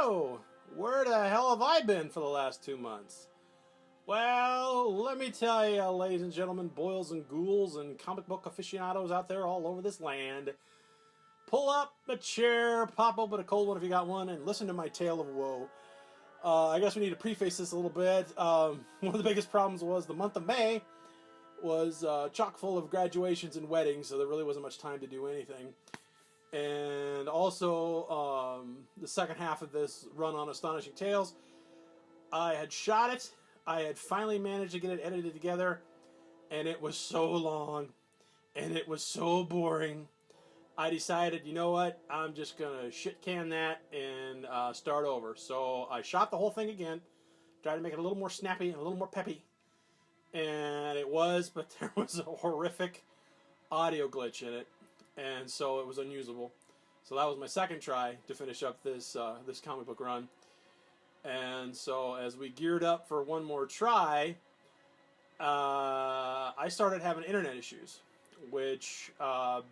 So, where the hell have I been for the last 2 months? Well, let me tell you, ladies and gentlemen, boils and ghouls and comic book aficionados out there all over this land, pull up a chair, pop open a cold one if you got one, and listen to my tale of woe. I guess we need to preface this a little bit. One of the biggest problems was the month of May was chock full of graduations and weddings, so there really wasn't much time to do anything. And also, the second half of this run on Astonishing Tales, I had shot it. I had finally managed to get it edited together, and it was so long, and it was so boring. I decided, you know what, I'm just going to shit can that and start over. So I shot the whole thing again, tried to make it a little more snappy and a little more peppy. And it was, but there was a horrific audio glitch in it, and so it was unusable. So that was my second try to finish up this this comic book run. And so as we geared up for one more try, I started having internet issues, which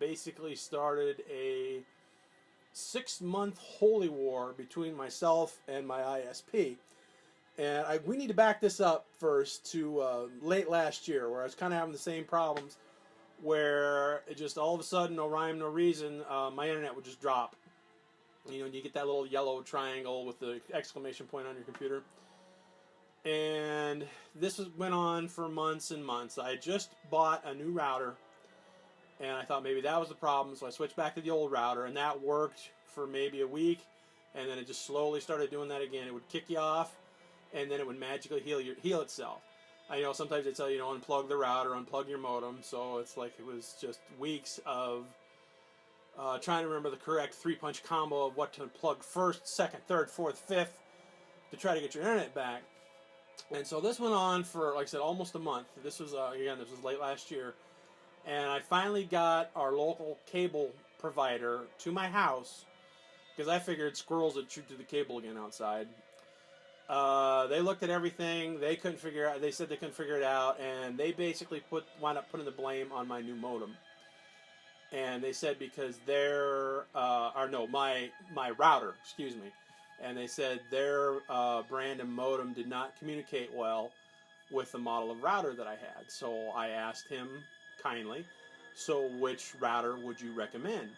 basically started a 6-month holy war between myself and my ISP. And we need to back this up first to late last year, where I was kind of having the same problems, where it just all of a sudden, no rhyme, no reason, my internet would just drop. You know, you get that little yellow triangle with the exclamation point on your computer. And this went on for months and months. I just bought a new router, and I thought maybe that was the problem, so I switched back to the old router, and that worked for maybe a week, and then it just slowly started doing that again. It would kick you off, and then it would magically heal itself. I know sometimes they tell you, unplug the router, unplug your modem, so it's like it was just weeks of trying to remember the correct three-punch combo of what to plug first, second, third, fourth, fifth to try to get your internet back. And so this went on for, like I said, almost a month. This was, this was late last year. And I finally got our local cable provider to my house, because I figured squirrels would shoot through the cable again outside. They looked at everything. They couldn't figure out. They said they couldn't figure it out, and they basically wound up putting the blame on my new modem. And they said because my router, excuse me, and they said their brand and modem did not communicate well with the model of router that I had. So I asked him kindly, so which router would you recommend?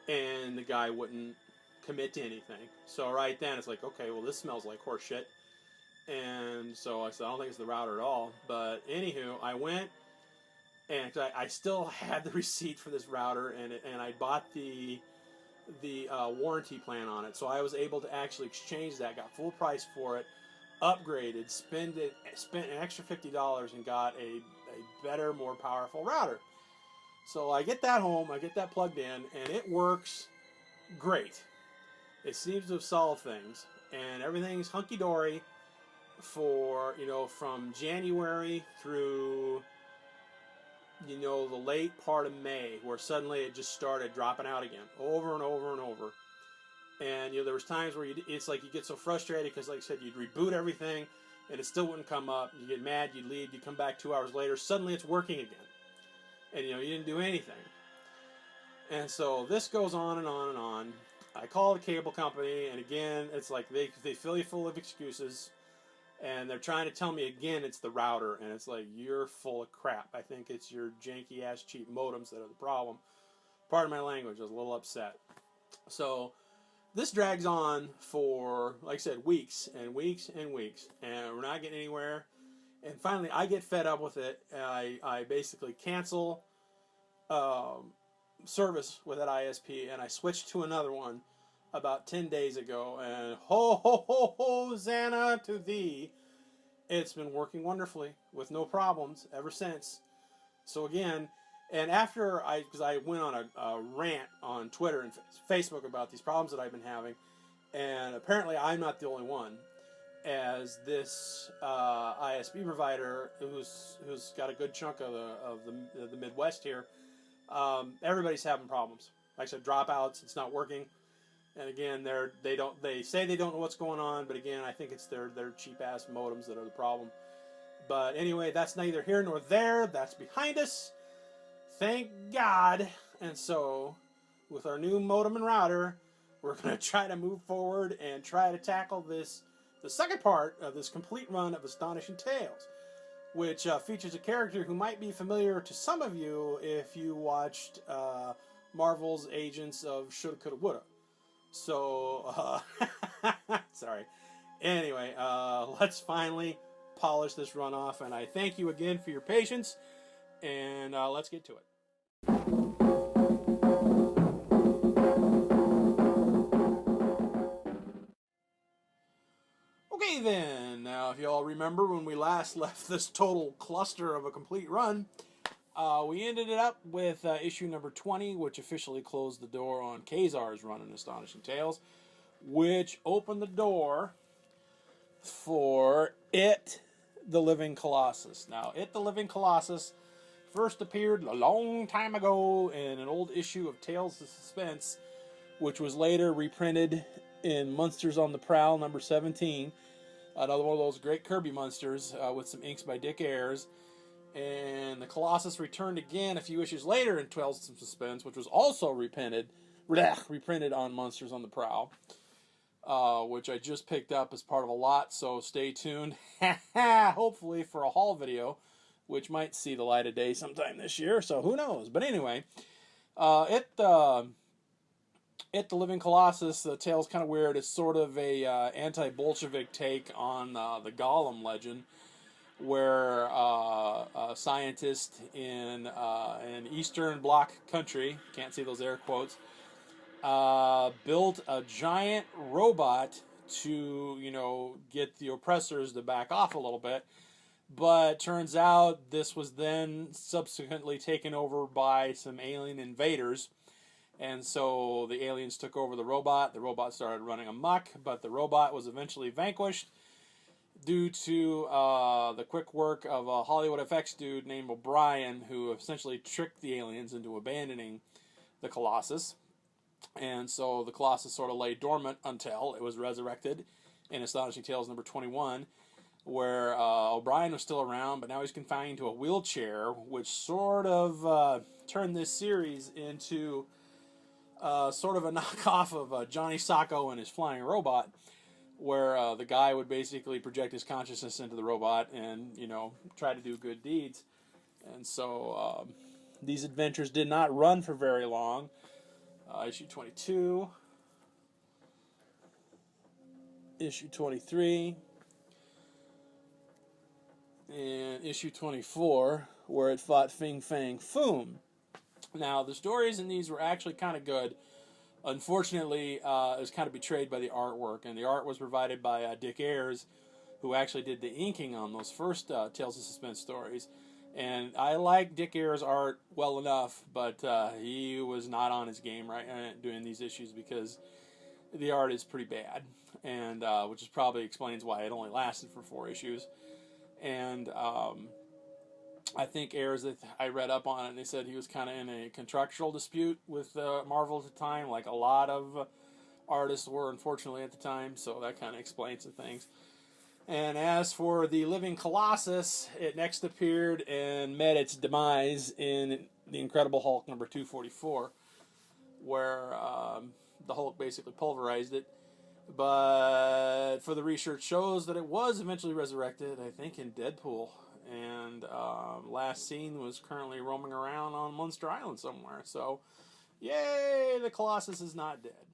And the guy wouldn't commit to anything. So right then it's like, okay, well, this smells like horse shit. And so I said, I don't think it's the router at all. But anywho, I went, and I still had the receipt for this router, and I bought the warranty plan on it. So I was able to actually exchange that, got full price for it, upgraded, spent an extra $50 and got a better, more powerful router. So I get that home, I get that plugged in, and it works great. It seems to have solved things, and everything's hunky-dory for, from January through, the late part of May, where suddenly it just started dropping out again, over and over and over. And, there was times where it's like you get so frustrated because, like I said, you'd reboot everything, and it still wouldn't come up. You get mad, you leave, you come back 2 hours later, suddenly it's working again. And, you didn't do anything. And so this goes on and on and on. I call the cable company, and again, it's like they fill you full of excuses, and they're trying to tell me again it's the router, and it's like, you're full of crap. I think it's your janky-ass cheap modems that are the problem. Pardon my language, I was a little upset. So this drags on for, like I said, weeks and weeks and weeks, and we're not getting anywhere. And finally, I get fed up with it, and I basically cancel service with that ISP, and I switched to another one about 10 days ago, and ho ho ho Hosanna to thee, it's been working wonderfully with no problems ever since. So again, and after because I went on a rant on Twitter and Facebook about these problems that I've been having, and apparently I'm not the only one, as this ISP provider who's got a good chunk of the Midwest here. Everybody's having problems. Like I said, dropouts. It's not working. And again, they say they don't know what's going on, but again, I think it's their cheap ass modems that are the problem. But anyway, that's neither here nor there. That's behind us. Thank God. And so, with our new modem and router, we're going to try to move forward and try to tackle the second part of this complete run of Astonishing Tales, which features a character who might be familiar to some of you if you watched Marvel's Agents of Shoulda, Coulda, Woulda. So, sorry. Anyway, let's finally polish this run off, and I thank you again for your patience, and let's get to it. Okay then, now if you all remember when we last left this total cluster of a complete run, we ended it up with issue number 20, which officially closed the door on Kazar's run in Astonishing Tales, which opened the door for It, the Living Colossus. Now, It, the Living Colossus first appeared a long time ago in an old issue of Tales of Suspense, which was later reprinted in Monsters on the Prowl number 17. Another one of those great Kirby monsters with some inks by Dick Ayers. And the Colossus returned again a few issues later in Tales of Suspense, which was also reprinted on Monsters on the Prowl, which I just picked up as part of a lot, so stay tuned, hopefully for a haul video, which might see the light of day sometime this year, so who knows. But anyway, It, the Living Colossus, the tale's kind of weird. It's sort of a anti-Bolshevik take on the Gollum legend, where a scientist in an Eastern Bloc country, can't see those air quotes, built a giant robot to, get the oppressors to back off a little bit. But turns out this was then subsequently taken over by some alien invaders. And so the aliens took over the robot started running amok, but the robot was eventually vanquished due to the quick work of a Hollywood effects dude named O'Brien, who essentially tricked the aliens into abandoning the Colossus. And so the Colossus sort of lay dormant until it was resurrected in Astonishing Tales number 21, where O'Brien was still around, but now he's confined to a wheelchair, which sort of turned this series into sort of a knockoff of Johnny Sacco and his flying robot, where the guy would basically project his consciousness into the robot and, try to do good deeds. And so these adventures did not run for very long. Issue 22, issue 23, and issue 24, where it fought Fin Fang Foom. Now, the stories in these were actually kind of good. Unfortunately, it was kind of betrayed by the artwork, and the art was provided by Dick Ayers, who actually did the inking on those first Tales of Suspense stories. And I like Dick Ayers' art well enough, but he was not on his game right doing these issues because the art is pretty bad, and which is probably explains why it only lasted for 4 issues. And I think Ayers, that I read up on it, and they said he was kind of in a contractual dispute with Marvel at the time, like a lot of artists were, unfortunately, at the time, so that kind of explains some things. And as for the Living Colossus, it next appeared and met its demise in The Incredible Hulk number 244, where the Hulk basically pulverized it. But for the research shows that it was eventually resurrected, I think, in Deadpool. And last seen was currently roaming around on Monster Island somewhere. So, yay, the Colossus is not dead.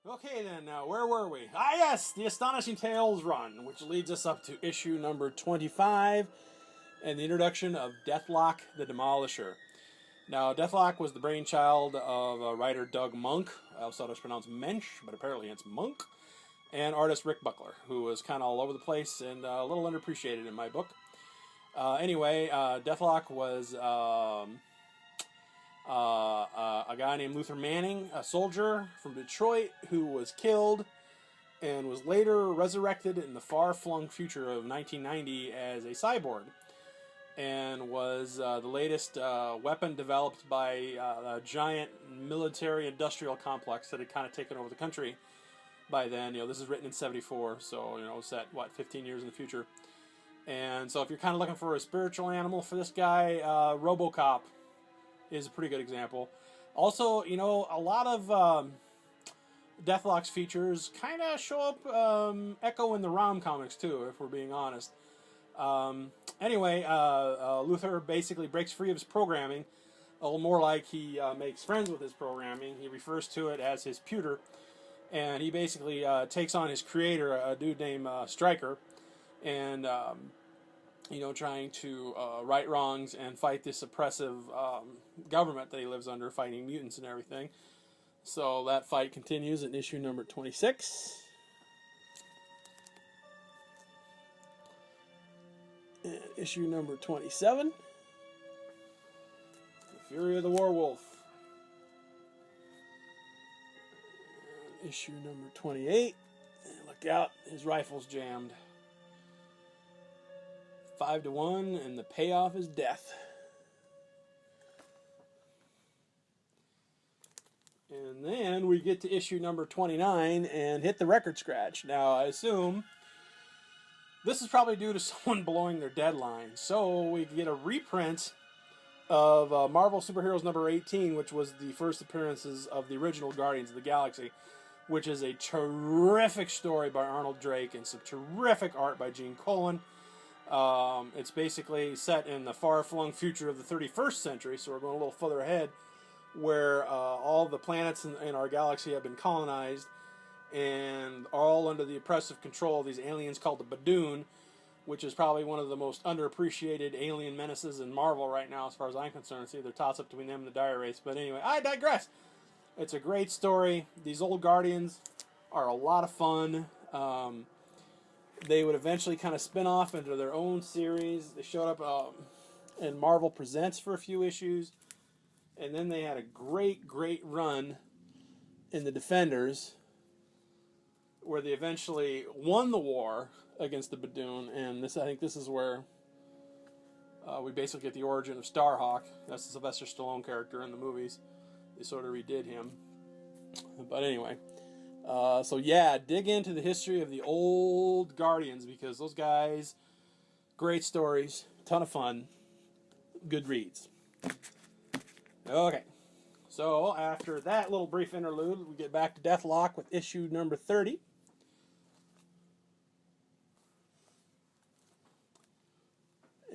Okay then, now where were we? Ah yes, the Astonishing Tales run, which leads us up to issue number 25, and the introduction of Deathlock the Demolisher. Now, Deathlock was the brainchild of writer Doug Monk. I also thought it was pronounced Mensch, but apparently it's Monk. And artist Rick Buckler, who was kind of all over the place and a little underappreciated in my book. Anyway, Deathlock was a guy named Luther Manning, a soldier from Detroit, who was killed and was later resurrected in the far-flung future of 1990 as a cyborg, and was the latest weapon developed by a giant military-industrial complex that had kind of taken over the country by then. This is written in 74, so, set, 15 years in the future. And so if you're kind of looking for a spiritual animal for this guy, RoboCop is a pretty good example. Also, you know, a lot of Deathlock's features kind of show up, echo in the ROM comics too, if we're being honest. Anyway, Luther basically breaks free of his programming, a little more like he makes friends with his programming. He refers to it as his pewter, and he basically takes on his creator, a dude named Stryker, and you know, trying to right wrongs and fight this oppressive government that he lives under, fighting mutants and everything. So that fight continues in issue number 26. And issue number 27. The Fury of the Warwolf. And issue number 28. And look out, his rifle's jammed. 5-1, and the payoff is death. And then we get to issue number 29 and hit the record scratch. Now, I assume this is probably due to someone blowing their deadline. So we get a reprint of Marvel Superheroes number 18, which was the first appearances of the original Guardians of the Galaxy, which is a terrific story by Arnold Drake and some terrific art by Gene Colan. It's basically set in the far-flung future of the 31st century, so we're going a little further ahead, where all the planets in our galaxy have been colonized and all under the oppressive control of these aliens called the Badoon, which is probably one of the most underappreciated alien menaces in Marvel right now, as far as I'm concerned. It's either toss-up between them and the Dire Wraiths. But anyway, I digress. It's a great story. These old Guardians are a lot of fun. They would eventually kind of spin off into their own series. They showed up in Marvel Presents for a few issues. And then they had a great, great run in the Defenders, where they eventually won the war against the Badoon. And I think this is where we basically get the origin of Starhawk. That's the Sylvester Stallone character in the movies. They sort of redid him. But anyway, so yeah, dig into the history of the old Guardians, because those guys, great stories, ton of fun, good reads. Okay, so after that little brief interlude, we get back to Deathlock with issue number 30.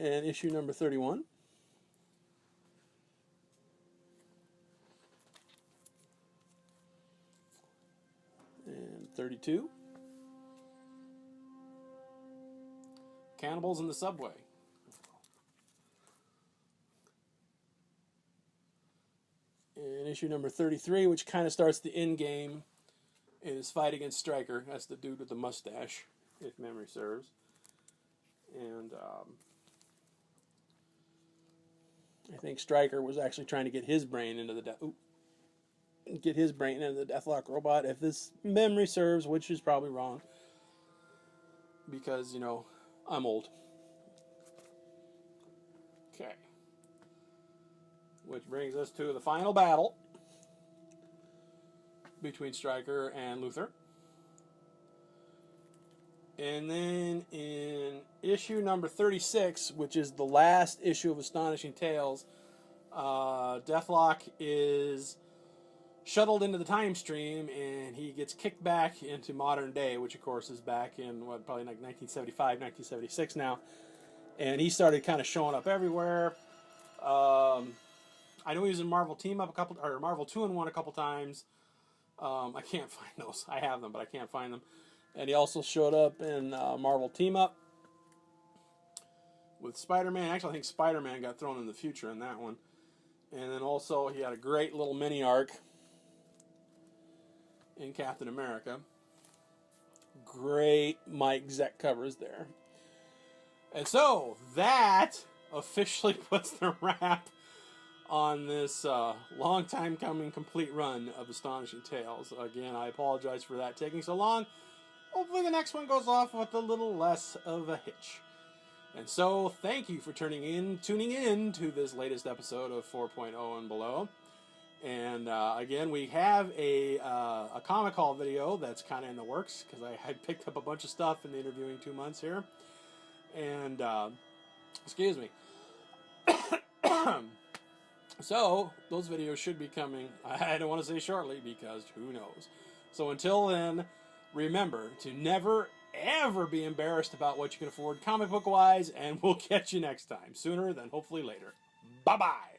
And issue number 31. And 32. Cannibals in the Subway. And issue number 33, which kind of starts the end game in his fight against Stryker. That's the dude with the mustache, if memory serves. And I think Stryker was actually trying to get his brain into the Deathlock robot, if this memory serves, which is probably wrong, because, you know, I'm old. Okay. Which brings us to the final battle between Stryker and Luther. And then in issue number 36, which is the last issue of Astonishing Tales, Deathlock is shuttled into the time stream, and he gets kicked back into modern day, which of course is back in probably like 1975, 1976 now. And he started kind of showing up everywhere. I know he was in Marvel Team Up or Marvel 2-in-1 a couple times. I can't find those. I have them, but I can't find them. And he also showed up in Marvel Team Up with Spider-Man. Actually, I think Spider-Man got thrown in the future in that one. And then also he had a great little mini arc in Captain America. Great Mike Zeck covers there. And so that officially puts the wrap on this long time coming complete run of Astonishing Tales. Again, I apologize for that taking so long. Hopefully the next one goes off with a little less of a hitch. And so, thank you for tuning in to this latest episode of 4.0 and Below. And again, we have a comic haul video that's kind of in the works, because I picked up a bunch of stuff in the interviewing 2 months here. And, excuse me. So, those videos should be coming, I don't want to say shortly, because who knows. So until then, remember to never, ever be embarrassed about what you can afford comic book-wise, and we'll catch you next time. Sooner than hopefully later. Bye-bye!